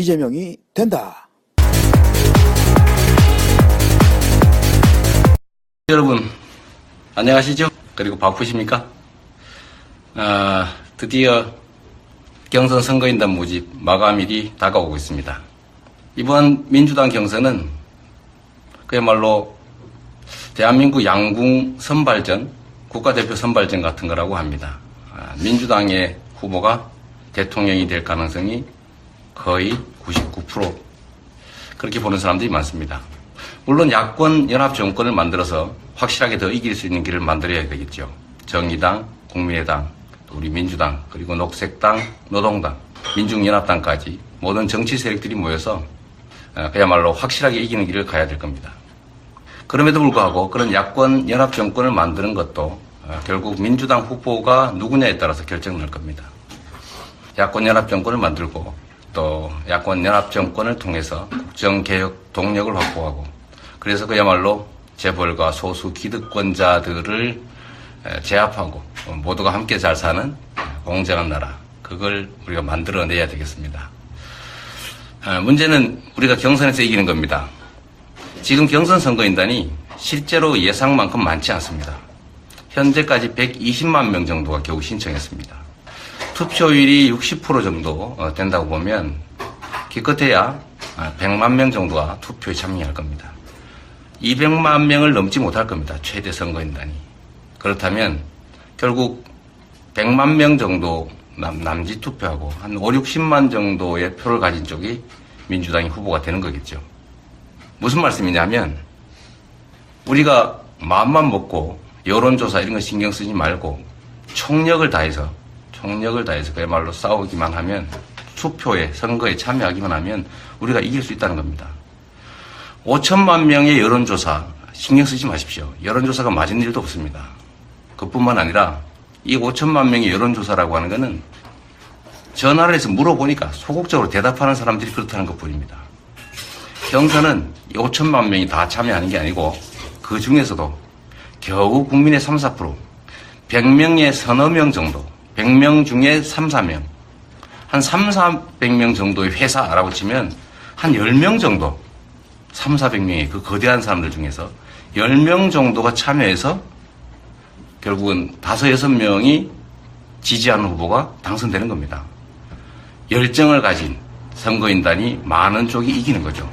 이재명이 된다. 여러분 안녕하시죠? 그리고 바쁘십니까? 드디어 경선 선거인단 모집 마감일이 다가오고 있습니다. 이번 민주당 경선은 그야말로 대한민국 양궁 선발전, 국가대표 선발전 같은 거라고 합니다. 민주당의 후보가 대통령이 될 가능성이 거의 99% 그렇게 보는 사람들이 많습니다. 물론 야권 연합 정권을 만들어서 확실하게 더 이길 수 있는 길을 만들어야 되겠죠. 정의당, 국민의당, 우리 민주당, 그리고 녹색당, 노동당, 민중연합당까지 모든 정치 세력들이 모여서 그야말로 확실하게 이기는 길을 가야 될 겁니다. 그럼에도 불구하고 그런 야권 연합 정권을 만드는 것도 결국 민주당 후보가 누구냐에 따라서 결정될 겁니다. 야권 연합 정권을 만들고 또 야권 연합 정권을 통해서 국정개혁 동력을 확보하고 그래서 그야말로 재벌과 소수 기득권자들을 제압하고 모두가 함께 잘 사는 공정한 나라, 그걸 우리가 만들어내야 되겠습니다. 문제는 우리가 경선에서 이기는 겁니다. 지금 경선 선거인단이 실제로 예상만큼 많지 않습니다. 현재까지 120만 명 정도가 겨우 신청했습니다. 투표율이 60% 정도 된다고 보면 기껏해야 100만 명 정도가 투표에 참여할 겁니다. 200만 명을 넘지 못할 겁니다. 최대 선거인단이. 그렇다면 결국 100만 명 정도 남짓 투표하고 한 5, 60만 정도의 표를 가진 쪽이 민주당의 후보가 되는 거겠죠. 무슨 말씀이냐면 우리가 마음만 먹고 여론조사 이런 거 신경 쓰지 말고 총력을 다해서 그야말로 싸우기만 하면 투표에 선거에 참여하기만 하면 우리가 이길 수 있다는 겁니다. 5천만 명의 여론조사 신경 쓰지 마십시오. 여론조사가 맞은 일도 없습니다. 그뿐만 아니라 이 5천만 명의 여론조사라고 하는 것은 전화를 해서 물어보니까 소극적으로 대답하는 사람들이 그렇다는 것뿐입니다. 경선은 5천만 명이 다 참여하는 게 아니고 그 중에서도 겨우 국민의 3, 4%, 100명의 서너 명 정도, 100명 중에 3, 4명, 한 3, 400명 정도의 회사라고 치면 한 10명 정도, 3, 400명의 그 거대한 사람들 중에서 10명 정도가 참여해서 결국은 5, 6명이 지지하는 후보가 당선되는 겁니다. 열정을 가진 선거인단이 많은 쪽이 이기는 거죠.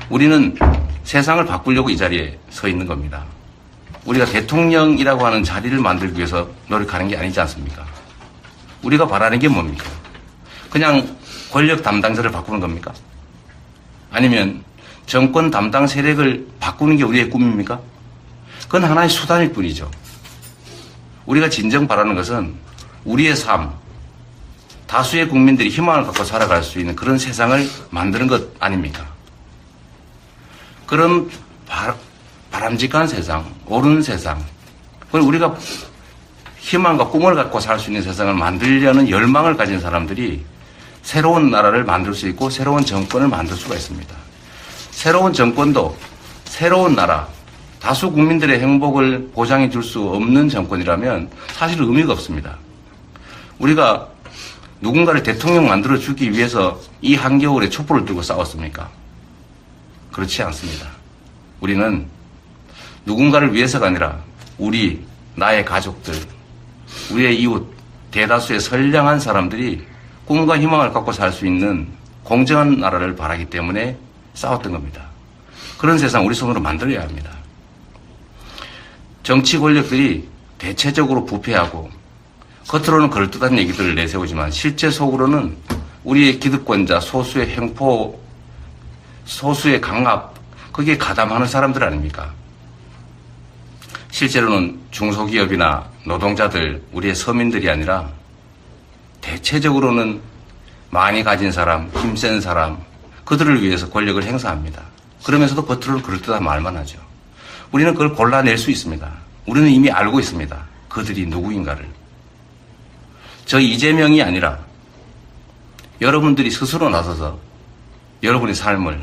우리는 세상을 바꾸려고 이 자리에 서 있는 겁니다. 우리가 대통령이라고 하는 자리를 만들기 위해서 노력하는 게 아니지 않습니까? 우리가 바라는 게 뭡니까? 그냥 권력 담당자를 바꾸는 겁니까? 아니면 정권 담당 세력을 바꾸는 게 우리의 꿈입니까? 그건 하나의 수단일 뿐이죠. 우리가 진정 바라는 것은 우리의 삶, 다수의 국민들이 희망을 갖고 살아갈 수 있는 그런 세상을 만드는 것 아닙니까? 그런 바람직한 세상, 옳은 세상, 우리가 희망과 꿈을 갖고 살 수 있는 세상을 만들려는 열망을 가진 사람들이 새로운 나라를 만들 수 있고 새로운 정권을 만들 수가 있습니다. 새로운 정권도 새로운 나라, 다수 국민들의 행복을 보장해 줄 수 없는 정권이라면 사실 의미가 없습니다. 우리가 누군가를 대통령 만들어 주기 위해서 이 한겨울에 촛불을 들고 싸웠습니까? 그렇지 않습니다. 우리는 누군가를 위해서가 아니라 나의 가족들, 우리의 이웃, 대다수의 선량한 사람들이 꿈과 희망을 갖고 살 수 있는 공정한 나라를 바라기 때문에 싸웠던 겁니다. 그런 세상 우리 손으로 만들어야 합니다. 정치 권력들이 대체적으로 부패하고 겉으로는 그럴듯한 얘기들을 내세우지만 실제 속으로는 우리의 기득권자, 소수의 횡포, 소수의 강압, 거기에 가담하는 사람들 아닙니까? 실제로는 중소기업이나 노동자들, 우리의 서민들이 아니라 대체적으로는 많이 가진 사람, 힘센 사람, 그들을 위해서 권력을 행사합니다. 그러면서도 겉으로는 그럴듯한 말만 하죠. 우리는 그걸 골라낼 수 있습니다. 우리는 이미 알고 있습니다. 그들이 누구인가를. 저 이재명이 아니라 여러분들이 스스로 나서서 여러분의 삶을,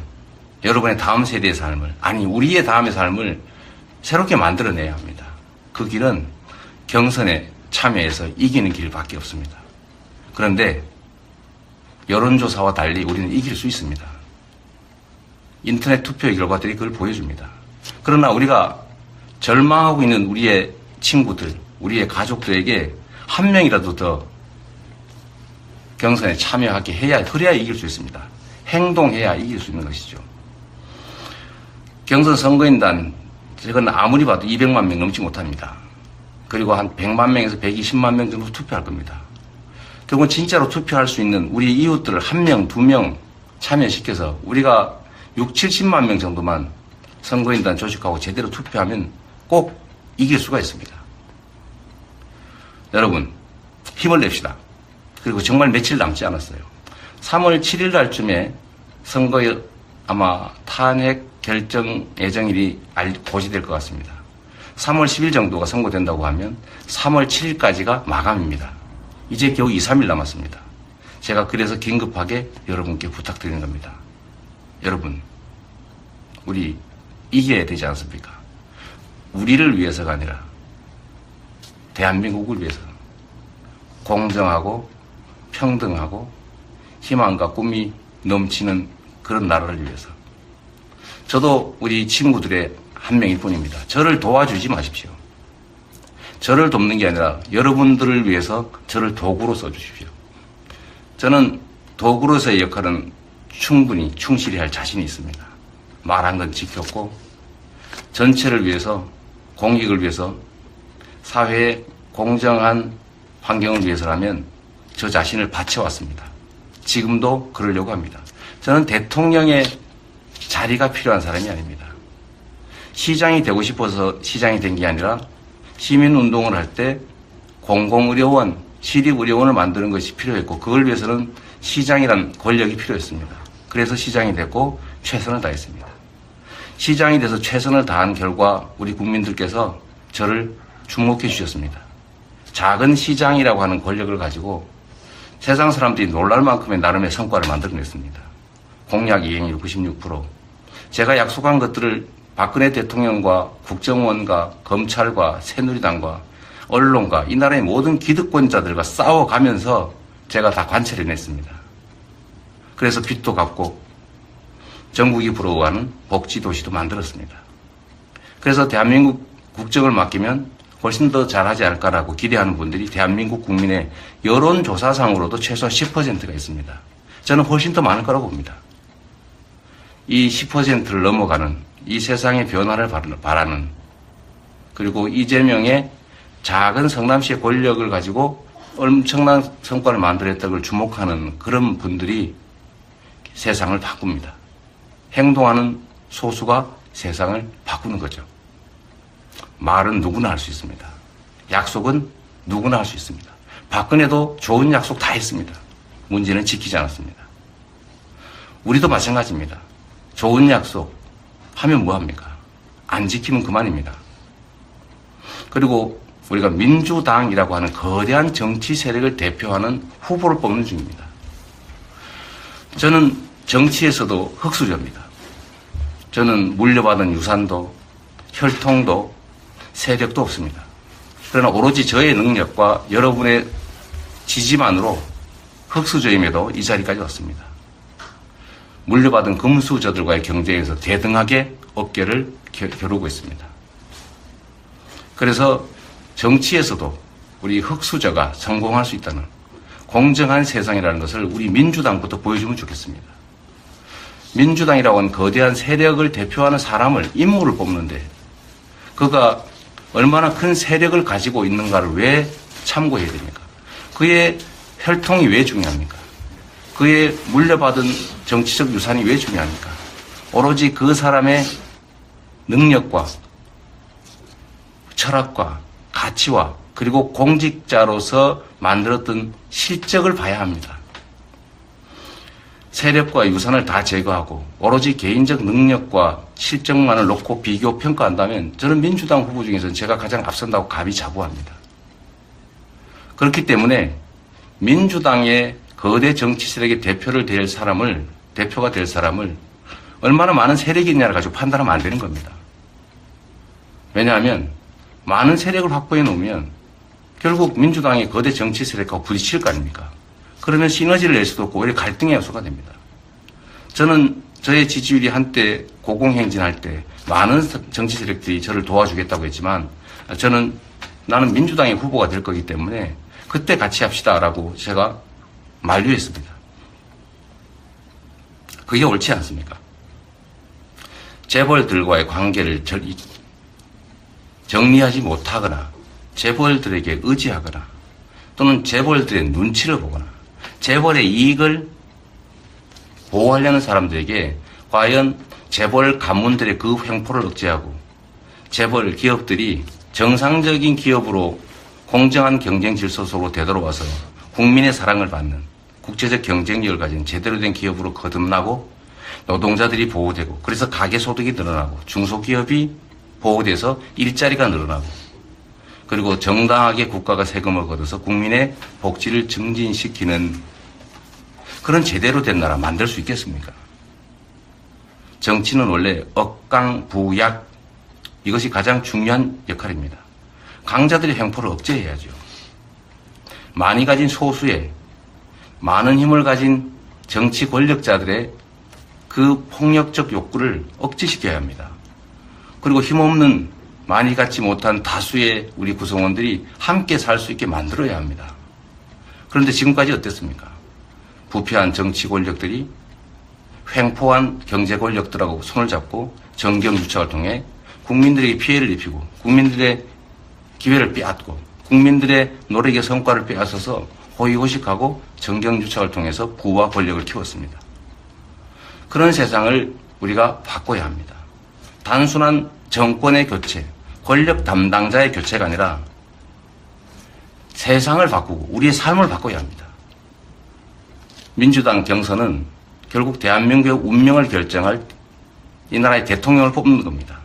여러분의 다음 세대의 삶을, 아니 우리의 다음의 삶을 새롭게 만들어내야 합니다. 그 길은 경선에 참여해서 이기는 길밖에 없습니다. 그런데 여론조사와 달리 우리는 이길 수 있습니다. 인터넷 투표의 결과들이 그걸 보여줍니다. 그러나 우리가 절망하고 있는 우리의 친구들, 우리의 가족들에게 한 명이라도 더 경선에 참여하게 해야, 그래야 이길 수 있습니다. 행동해야 이길 수 있는 것이죠. 경선 선거인단, 저건 아무리 봐도 200만 명 넘지 못합니다. 그리고 한 100만 명에서 120만 명 정도 투표할 겁니다. 결국은 진짜로 투표할 수 있는 우리 이웃들을 1명, 2명 참여시켜서 우리가 6, 70만 명 정도만 선거인단 조직하고 제대로 투표하면 꼭 이길 수가 있습니다. 여러분, 힘을 냅시다. 그리고 정말 며칠 남지 않았어요. 3월 7일 날쯤에 선거에 아마 탄핵 결정 예정일이 고시될 것 같습니다. 3월 10일 정도가 선고된다고 하면 3월 7일까지가 마감입니다. 이제 겨우 2, 3일 남았습니다. 제가 그래서 긴급하게 여러분께 부탁드리는 겁니다. 여러분, 우리 이겨야 되지 않습니까? 우리를 위해서가 아니라 대한민국을 위해서 공정하고 평등하고 희망과 꿈이 넘치는 그런 나라를 위해서. 저도 우리 친구들의 한 명일 뿐입니다. 저를 도와주지 마십시오. 저를 돕는 게 아니라 여러분들을 위해서 저를 도구로 써주십시오. 저는 도구로서의 역할은 충분히 충실히 할 자신이 있습니다. 말한 건 지켰고 전체를 위해서, 공익을 위해서, 사회의 공정한 환경을 위해서라면 저 자신을 바쳐왔습니다. 지금도 그러려고 합니다. 저는 대통령의 자리가 필요한 사람이 아닙니다. 시장이 되고 싶어서 시장이 된 게 아니라 시민운동을 할 때 공공의료원, 시립의료원을 만드는 것이 필요했고 그걸 위해서는 시장이란 권력이 필요했습니다. 그래서 시장이 됐고 최선을 다했습니다. 시장이 돼서 최선을 다한 결과 우리 국민들께서 저를 주목해 주셨습니다. 작은 시장이라고 하는 권력을 가지고 세상 사람들이 놀랄 만큼의 나름의 성과를 만들어냈습니다. 공약 이행률 96%. 제가 약속한 것들을 박근혜 대통령과 국정원과 검찰과 새누리당과 언론과 이 나라의 모든 기득권자들과 싸워가면서 제가 다 관철해냈습니다. 그래서 빚도 갚고 전국이 부러워하는 복지도시도 만들었습니다. 그래서 대한민국 국정을 맡기면 훨씬 더 잘하지 않을까라고 기대하는 분들이 대한민국 국민의 여론조사상으로도 최소한 10%가 있습니다. 저는 훨씬 더 많을 거라고 봅니다. 이 10%를 넘어가는 이 세상의 변화를 바라는, 그리고 이재명의 작은 성남시의 권력을 가지고 엄청난 성과를 만들었다는 걸 주목하는 그런 분들이 세상을 바꿉니다. 행동하는 소수가 세상을 바꾸는 거죠. 말은 누구나 할 수 있습니다. 약속은 누구나 할 수 있습니다. 박근혜도 좋은 약속 다 했습니다. 문제는 지키지 않았습니다. 우리도 마찬가지입니다. 좋은 약속 하면 뭐합니까? 안 지키면 그만입니다. 그리고 우리가 민주당이라고 하는 거대한 정치 세력을 대표하는 후보를 뽑는 중입니다. 저는 정치에서도 흙수저입니다. 저는 물려받은 유산도 혈통도 세력도 없습니다. 그러나 오로지 저의 능력과 여러분의 지지만으로 흙수저임에도 이 자리까지 왔습니다. 물려받은 금수저들과의 경쟁에서 대등하게 어깨를 겨루고 있습니다. 그래서 정치에서도 우리 흙수저가 성공할 수 있다는 공정한 세상이라는 것을 우리 민주당부터 보여주면 좋겠습니다. 민주당이라고 하는 거대한 세력을 대표하는 사람을, 인물을 뽑는데 그가 얼마나 큰 세력을 가지고 있는가를 왜 참고해야 됩니까? 그의 혈통이 왜 중요합니까? 그의 물려받은 정치적 유산이 왜 중요합니까? 오로지 그 사람의 능력과 철학과 가치와 그리고 공직자로서 만들었던 실적을 봐야 합니다. 세력과 유산을 다 제거하고 오로지 개인적 능력과 실적만을 놓고 비교 평가한다면 저는 민주당 후보 중에서는 제가 가장 앞선다고 가비자부합니다. 그렇기 때문에 민주당의 거대 정치 세력의 대표가 될 사람을 얼마나 많은 세력이 있냐를 가지고 판단하면 안 되는 겁니다. 왜냐하면 많은 세력을 확보해 놓으면 결국 민주당의 거대 정치 세력하고 부딪힐 거 아닙니까? 그러면 시너지를 낼 수도 없고 오히려 갈등의 요소가 됩니다. 저는 저의 지지율이 한때 고공행진할 때 많은 정치 세력들이 저를 도와주겠다고 했지만 나는 민주당의 후보가 될 거기 때문에 그때 같이 합시다라고 제가 만류했습니다. 그게 옳지 않습니까? 재벌들과의 관계를 정리하지 못하거나 재벌들에게 의지하거나 또는 재벌들의 눈치를 보거나 재벌의 이익을 보호하려는 사람들에게 과연 재벌 가문들의 그 횡포를 억제하고 재벌 기업들이 정상적인 기업으로 공정한 경쟁 질서 속으로 되돌아와서 국민의 사랑을 받는 국제적 경쟁력을 가진 제대로 된 기업으로 거듭나고 노동자들이 보호되고 그래서 가계소득이 늘어나고 중소기업이 보호돼서 일자리가 늘어나고 그리고 정당하게 국가가 세금을 걷어서 국민의 복지를 증진시키는 그런 제대로 된 나라 만들 수 있겠습니까? 정치는 원래 억강부약 이것이 가장 중요한 역할입니다. 강자들의 횡포를 억제해야죠. 많이 가진 소수의 많은 힘을 가진 정치 권력자들의 그 폭력적 욕구를 억제시켜야 합니다. 그리고 힘없는 많이 갖지 못한 다수의 우리 구성원들이 함께 살 수 있게 만들어야 합니다. 그런데 지금까지 어땠습니까? 부패한 정치 권력들이 횡포한 경제 권력들하고 손을 잡고 정경유착을 통해 국민들에게 피해를 입히고 국민들의 기회를 빼앗고 국민들의 노력의 성과를 빼앗아서 호의호식하고 정경유착을 통해서 부와 권력을 키웠습니다. 그런 세상을 우리가 바꿔야 합니다. 단순한 정권의 교체, 권력 담당자의 교체가 아니라 세상을 바꾸고 우리의 삶을 바꿔야 합니다. 민주당 경선은 결국 대한민국의 운명을 결정할 이 나라의 대통령을 뽑는 겁니다.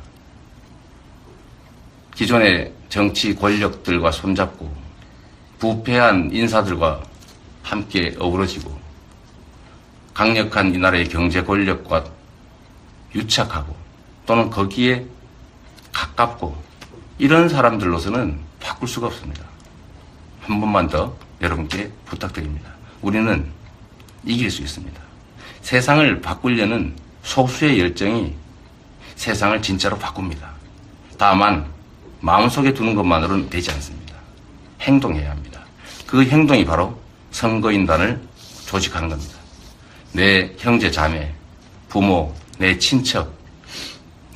기존의 정치 권력들과 손잡고 부패한 인사들과 함께 어우러지고 강력한 이 나라의 경제 권력과 유착하고 또는 거기에 가깝고 이런 사람들로서는 바꿀 수가 없습니다. 한 번만 더 여러분께 부탁드립니다. 우리는 이길 수 있습니다. 세상을 바꾸려는 소수의 열정이 세상을 진짜로 바꿉니다. 다만 마음속에 두는 것만으로는 되지 않습니다. 행동해야 합니다. 그 행동이 바로 선거인단을 조직하는 겁니다. 내 형제 자매, 부모, 내 친척,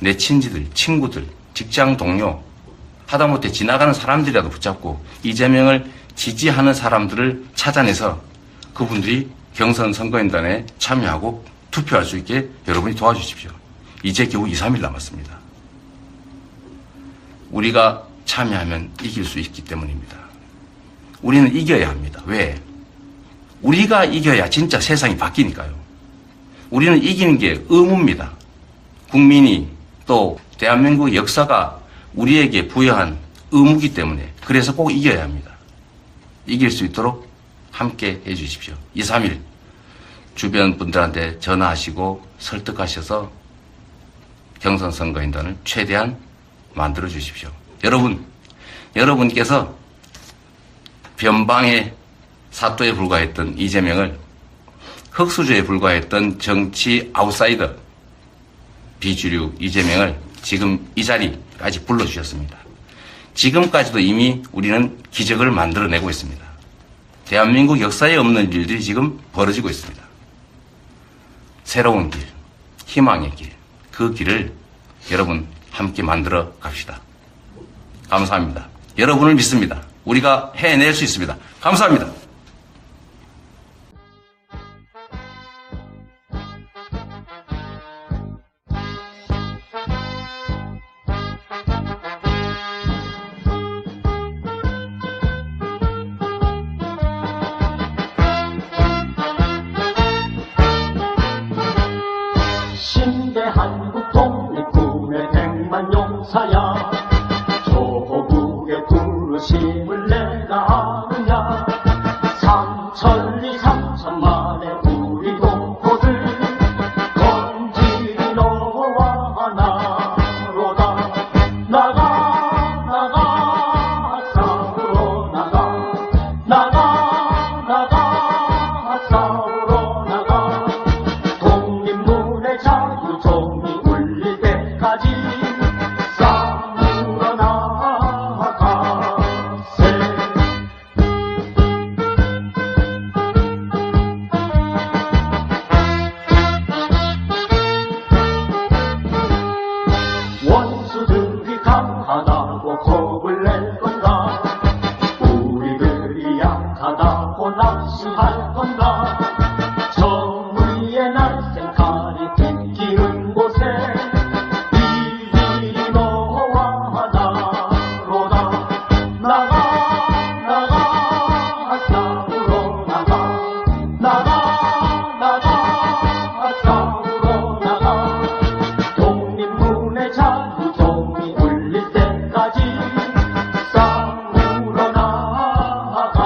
내 친지들, 친구들, 직장 동료, 하다못해 지나가는 사람들이라도 붙잡고 이재명을 지지하는 사람들을 찾아내서 그분들이 경선 선거인단에 참여하고 투표할 수 있게 여러분이 도와주십시오. 이제 겨우 2, 3일 남았습니다. 우리가 참여하면 이길 수 있기 때문입니다. 우리는 이겨야 합니다. 왜? 우리가 이겨야 진짜 세상이 바뀌니까요. 우리는 이기는 게 의무입니다. 국민이 또 대한민국 역사가 우리에게 부여한 의무이기 때문에 그래서 꼭 이겨야 합니다. 이길 수 있도록 함께 해주십시오. 2, 3일 주변 분들한테 전화하시고 설득하셔서 경선 선거인단을 최대한 만들어 주십시오. 여러분께서 변방의 사또에 불과했던 이재명을 흑수저에 불과했던 정치 아웃사이더 비주류 이재명을 지금 이 자리까지 불러주셨습니다. 지금까지도 이미 우리는 기적을 만들어내고 있습니다. 대한민국 역사에 없는 일들이 지금 벌어지고 있습니다. 새로운 길, 희망의 길, 그 길을 여러분 함께 만들어 갑시다. 감사합니다. 여러분을 믿습니다. 우리가 해낼 수 있습니다. 감사합니다. 한국 독립군의 백만 용사야 조국의 부르심을 내가 아느냐 때까지 싸우러 나가세. 원수들이 강하다고 겁을 낼 건가? 우리들이 약하다고 납치할 건가? 정의의 날생칼이 비키는 곳에 이리 너와 나로다. 나가 싸우러 나가 싸우러 나가. 독립문의 자유종이 울릴 때까지 싸우러 나가세.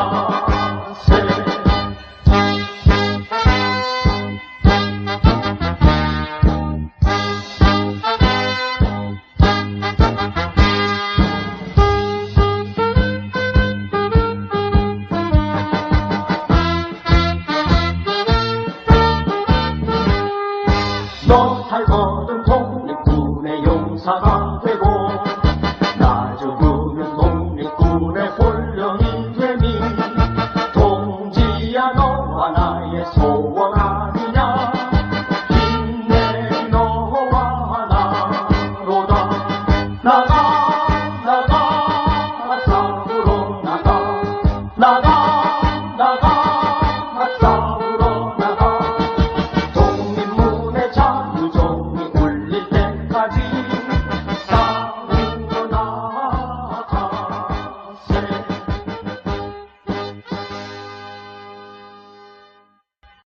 너 살거든 독립군의 용사가